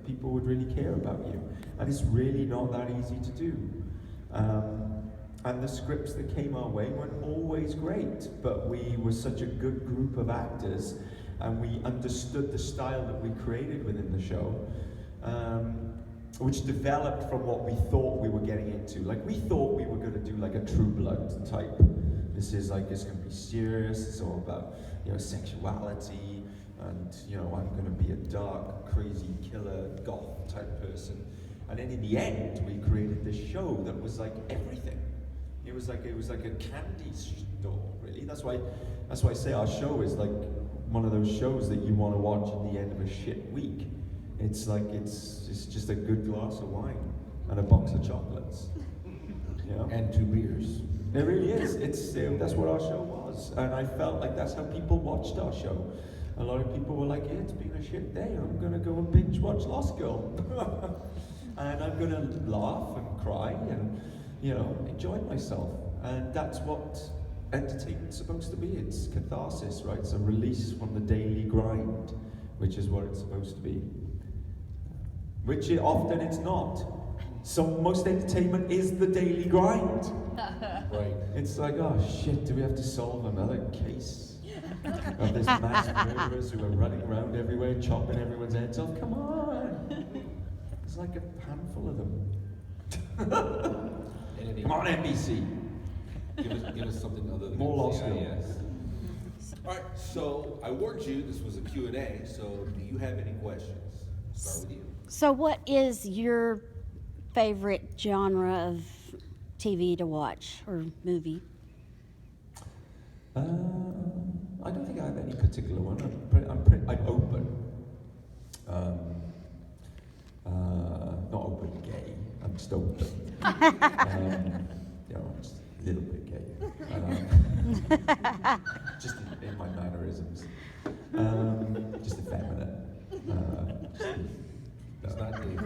people would really care about you. And it's really not that easy to do. And the scripts that came our way weren't always great, but we were such a good group of actors, and we understood the style that we created within the show, which developed from what we thought we were getting into. Like, we thought we were going to do like a True Blood type. This is like, it's going to be serious, it's all about, you know, sexuality, and, you know, I'm going to be a dark, crazy, killer, goth type person. And then in the end, we created this show that was like everything. It was like a candy store, really. That's why I say our show is like one of those shows that you want to watch at the end of a shit week. It's like, it's just a good glass of wine and a box of chocolates. You know? And 2 beers. It really is. That's what our show was. And I felt like that's how people watched our show. A lot of people were like, yeah, it's been a shit day. I'm going to go and binge watch Lost Girl. And I'm going to laugh and cry and, you know, enjoy myself. And that's what entertainment's supposed to be. It's catharsis, right? It's a release from the daily grind, which is what it's supposed to be. Which often it's not. So most entertainment is the daily grind. Right. It's like, oh shit, do we have to solve another case of this mass murderers who are running around everywhere, chopping everyone's heads off? Come on. There's like a handful of them. Come on, NBC. Give us something other than More Lost Girl. All right, so I warned you this was a Q&A, so do you have any questions? Start with you. So what is your favorite genre of TV to watch or movie? I don't think I have any particular one. I'm open. Not open gay. I'm just open. You know, just a little bit gay. Just in my mannerisms. Just effeminate. It's not gay.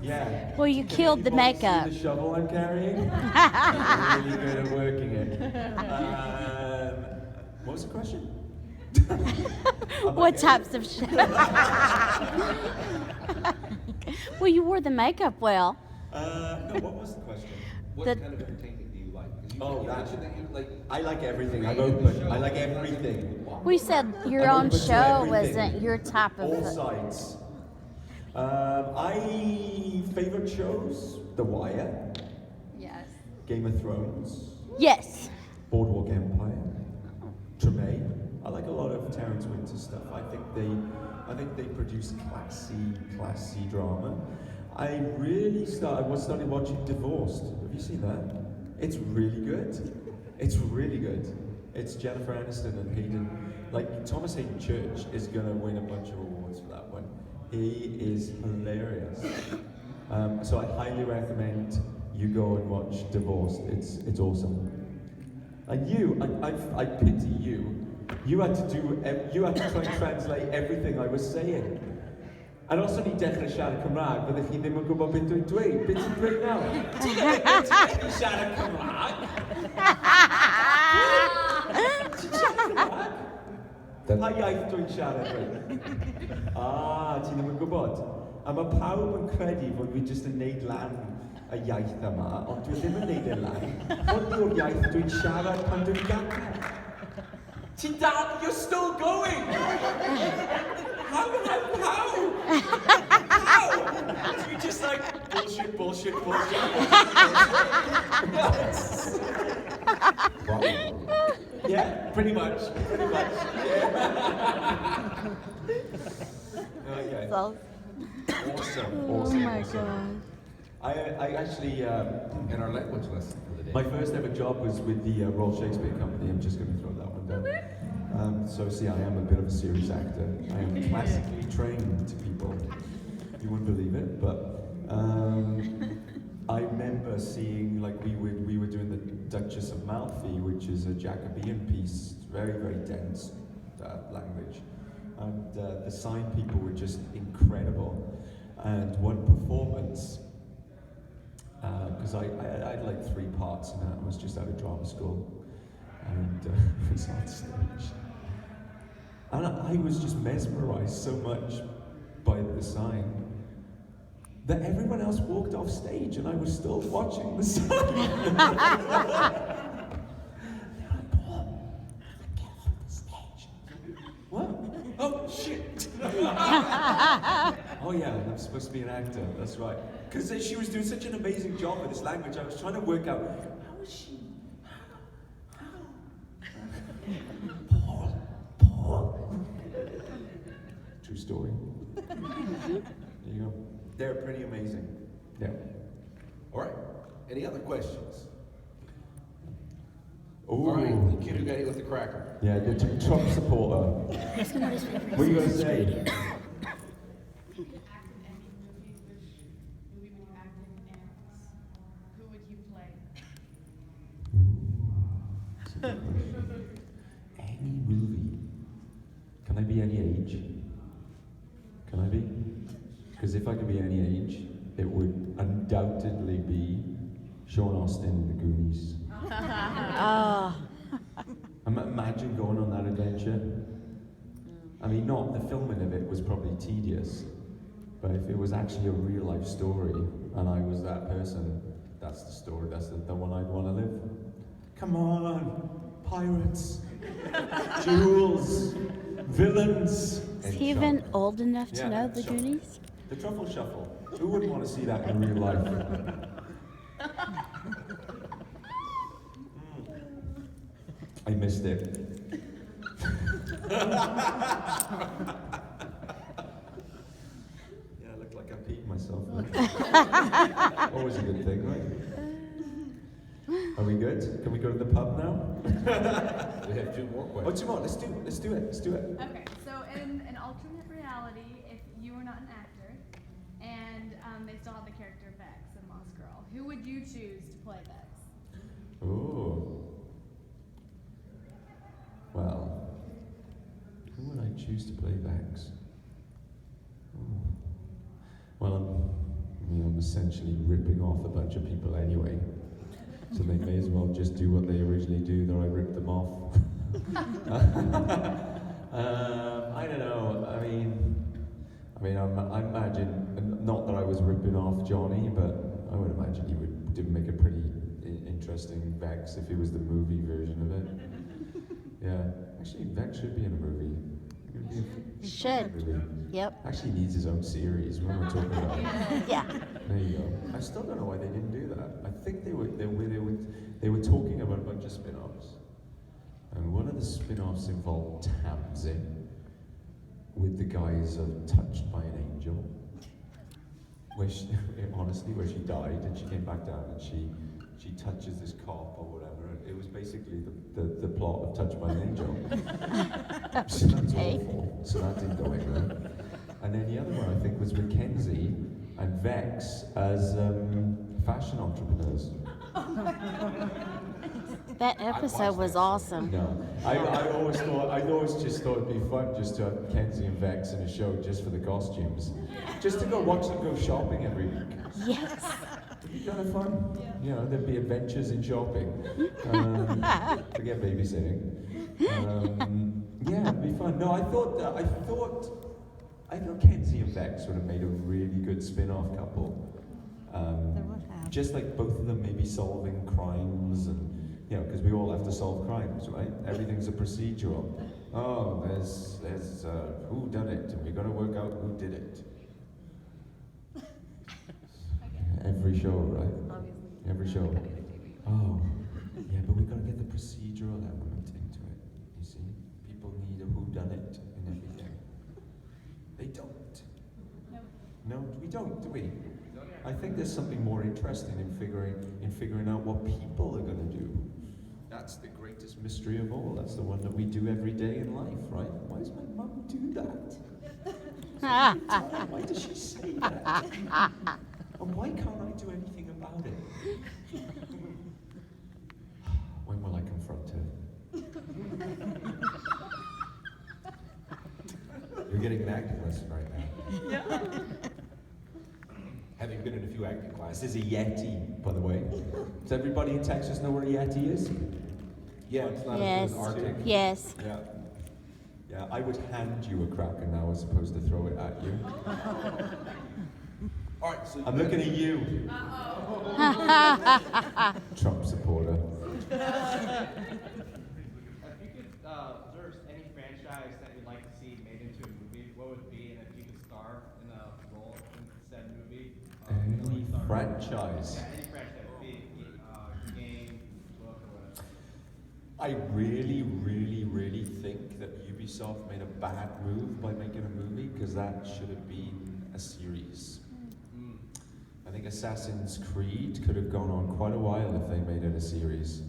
Yeah. Well, you killed the makeup. See the shovel I'm carrying? I'm really good at working it. What was the question? What types of Well, you wore the makeup well. No, what was the question? What kind of entertainment do you like? Mentioned that you like. I like everything. I'm open. I like everything. We said your I'm own open to show everything. wasn't your type of. All sides. Favorite shows: The Wire, Yes. Game of Thrones, Yes. Boardwalk Empire, Tremaine. I like a lot of Terrence Winter stuff. I think they produce classy drama. I started watching Divorced. Have you seen that? It's really good. It's really good. It's Jennifer Aniston and Hayden. Like, Thomas Hayden Church is gonna win a bunch of awards for that one. He is hilarious. So I highly recommend you go and watch Divorced. It's awesome. And you, I pity you. You had to try and translate everything I was saying. And os o'n i dechrau siarad Cymraeg, byddech chi ddim yn gwybod beth dwi'n dweud. Beth ti'n dweud nawr? Ti'n dechrau siarad Cymraeg? Ti'n siarad Cymraeg? Pa iaith dwi'n siarad dweud? Ti ddim yn gwybod. A mae pawb yn credu fod fi jyst yn neud lan y iaith yma, ond dwi ddim yn neud e lan. Ond yw'r iaith dwi'n siarad pan dwi'n gadael. Ti'n dal, you're still going! How? So you're just like, bullshit. Yeah, pretty much. Okay. So, Awesome. oh my God. I actually, And our language lesson for the day. my first ever job was with the Royal Shakespeare Company. I'm just going to throw that one down. So see, I am a bit of a serious actor. I am classically trained to people. You wouldn't believe it, but I remember seeing, like, we were doing the Duchess of Malfi, which is a Jacobean piece, very, very dense language. And the sign people were just incredible. And one performance, because I had like 3 parts in that. I was just out of drama school, and it was on stage. And I was just mesmerized so much by the sign that everyone else walked off stage and I was still watching the sign. They're like, Paul, get off the stage. What? Oh, shit. Oh yeah, I'm supposed to be an actor, that's right. Because she was doing such an amazing job with this language, I was trying to work out, how is she? Paul. True story. There you go. They're pretty amazing. Yeah. All right. Any other questions? Ooh. All right, the kid who got hit with the cracker. Yeah, the Trump supporter. Ask him what his favorite What are you gonna Assassin's Creed say? is. Movie would you act in Amos? Who would you play? That's a good question. Any movie. Can I be any age? Can I be? Because if I could be any age, it would undoubtedly be Sean Austin in The Goonies. Oh, Imagine going on that adventure. I mean, not the filming of it was probably tedious, but if it was actually a real life story and I was that person, that's the story, that's the one I'd want to live. Come on, pirates, jewels, villains. is he even Chuck. old enough to Yeah, know the Chuck. Goonies? The Truffle Shuffle. Who wouldn't want to see that in real life? I missed it. Yeah, I looked like I peed myself. Always a good thing, right? Are we good? Can we go to the pub now? We have 2 more Oh, questions. 2 more. Let's do it. Okay, so in an alternate reality, if you were not an actor, and they still have the character Vex in Lost Girl, who would you choose to play Vex? Ooh. Well, who would I choose to play Vex? Ooh. Well, I'm essentially ripping off a bunch of people anyway, so they may as well just do what they originally do, though I ripped them off. I don't know. I imagine, not that I was ripping off Johnny, but I would imagine he did make a pretty interesting Vex if he was the movie version of it. Yeah, actually, Vex should be in a movie. Should. Movie. Yep. Actually needs his own series. What am I talking about? Yeah. There you go. I still don't know why they didn't do that. I think they were talking about a bunch of spin-offs. And one of the spin-offs involved Tamsin with the guise of Touched by an Angel. Where she, honestly, where she died and she came back down and she touches this cop or whatever. It was basically the plot of Touched by an Angel. So that's awful. So that didn't go anywhere. And then the other one I think was Mackenzie and Vex as fashion entrepreneurs. That episode was awesome. No, I always just thought it'd be fun just to have Mackenzie and Vex in a show just for the costumes, just to go watch them go shopping every week. Yes. It'd be kind of fun. You know, there'd be adventures in shopping. Forget babysitting. Yeah, it'd be fun. No, I thought Kenzie and Vex would have made a really good spin-off couple. There would have. Just like both of them maybe solving crimes and, you know, because we all have to solve crimes, right? Everything's a procedural. Oh, there's who done it, and we got to work out who did it. Every show, right? Obviously. Every show. Oh, yeah, but we got to get the procedural element into it. You see, people need a who done it in everything. They don't. No, we don't, do we? I think there's something more interesting in figuring out what people are going to do. That's the greatest mystery of all. That's the one that we do every day in life, right? Why does my mum do that? Why does she say that? And why can't I do anything about it? When will I confront her? You're getting an acting lesson right now. Yeah. Having been in a few acting classes. This is a Yeti, by the way. Does everybody in Texas know where a Yeti is? Yeah, it's not Yes. as good as Arctic. Yes. Yeah. Yeah, I would hand you a cracker now as opposed to throw it at you. All right, so I'm looking at you. Trump supporter. If you could, there's any franchise that you'd like to see made into a movie, what would it be? And if you could star in a role in said movie, Any star. franchise? Yeah, any franchise, be it game, book, or whatever. I really, really, really think that Ubisoft made a bad move by making a movie, because that should have been a series. I think Assassin's Creed could have gone on quite a while if they made it a series.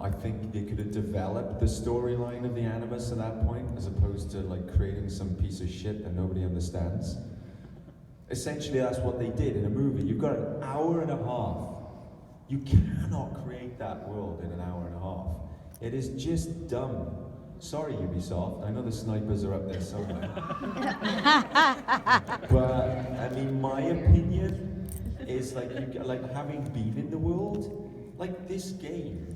I think they could have developed the storyline of the Animus at that point, as opposed to like creating some piece of shit that nobody understands. Essentially, that's what they did in a movie. You've got an hour and a half. You cannot create that world in an hour and a half. It is just dumb. Sorry, Ubisoft. I know the snipers are up there somewhere. But I mean, my opinion is like having been in the world, like this game,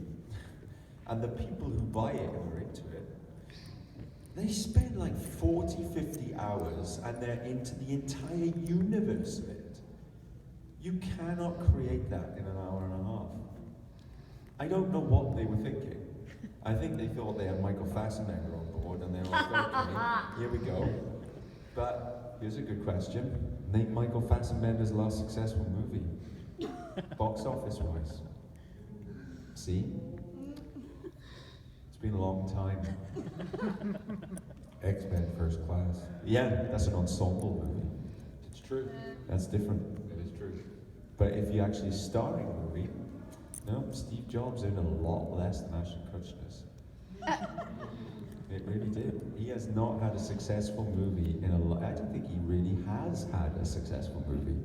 and the people who buy it and are into it, they spend like 40, 50 hours and they're into the entire universe of it. You cannot create that in an hour and a half. I don't know what they were thinking. I think they thought they had Michael Fassbender on board and they were like, okay, here we go. But here's a good question. Name Michael Fassbender's last successful movie. Box office wise. See? It's been a long time. X-Men First Class. Yeah, that's an ensemble movie. it's true. That's different. It is true. But if you actually star in a movie, no, Steve Jobs earned a lot less than Ashton Kutcher's. It really did. He has not had a successful movie in a I don't think he really has had a successful movie.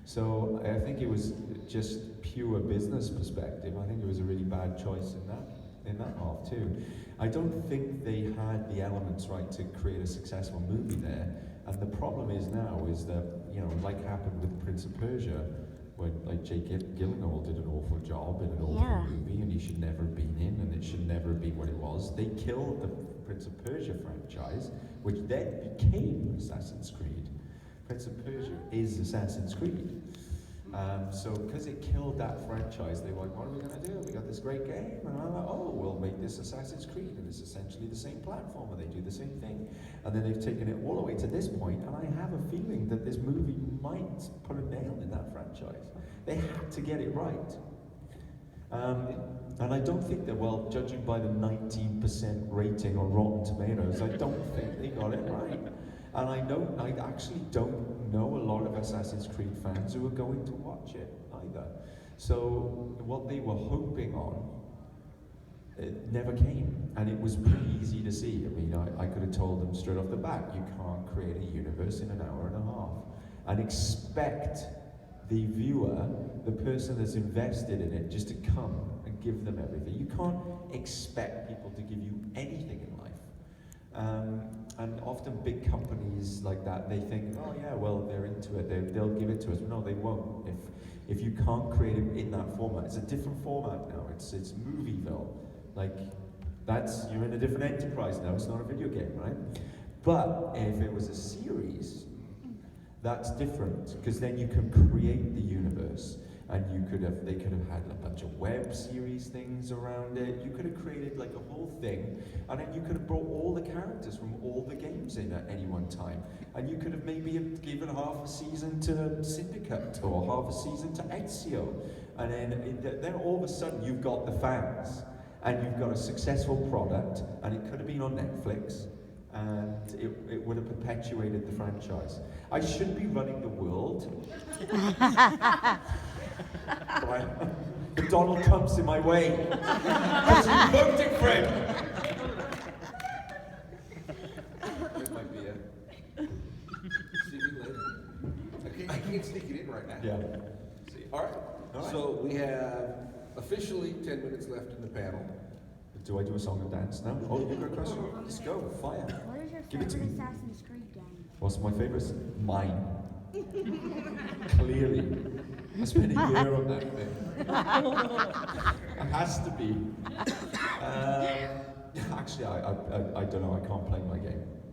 So I think it was just pure business perspective. I think it was a really bad choice in that half too. I don't think they had the elements right to create a successful movie there. And the problem is now is that, you know, like happened with Prince of Persia, when like Jake Gyllenhaal did an awful job in an awful movie, and he should never have been in, and it should never be what it was. They killed the Prince of Persia franchise, which then became Assassin's Creed. Prince of Persia is Assassin's Creed. So because it killed that franchise, they were like, what are we going to do? We got this great game, and I'm like, oh, we'll make this Assassin's Creed, and it's essentially the same platform, and they do the same thing. And then they've taken it all the way to this point, and I have a feeling that this movie might put a nail in that franchise. They had to get it right. And I don't think that, well, judging by the 19% rating on Rotten Tomatoes, I don't think they got it right. And I actually don't know a lot of Assassin's Creed fans who are going to watch it either. So what they were hoping on, it never came. And it was pretty easy to see. I mean, I could have told them straight off the bat, you can't create a universe in an hour and a half. And expect the viewer, the person that's invested in it, just to come and give them everything. You can't expect people to give you anything in life. And often big companies like that, they think, oh yeah, well, they're into it, they'll give it to us. No, they won't. If you can't create it in that format, it's a different format now. It's Movieville. Like, you're in a different enterprise now, it's not a video game, right? But if it was a series, that's different, because then you can create the universe, and they could have had a bunch of web series things around it. You could have created like a whole thing, and then you could have brought all the characters from all the games in at any one time, and you could have maybe given half a season to Syndicate or half a season to Ezio, and then all of a sudden you've got the fans, and you've got a successful product, and it could have been on Netflix. And it would have perpetuated the franchise. I should be running the world. But Donald Trump's in my way. Because you voted for him. This might be it. See me later. I can't sneak it in right now. Yeah. See, all right. So we have officially 10 minutes left in the panel. Do I do a song and dance now? Oh, you got a question? Let's go. Fire. What is your Give it to favorite me. Assassin's Creed game? What's my favorite? Mine. Clearly. I spent a year on that thing. It has to be. Actually, I don't know. I can't play my game.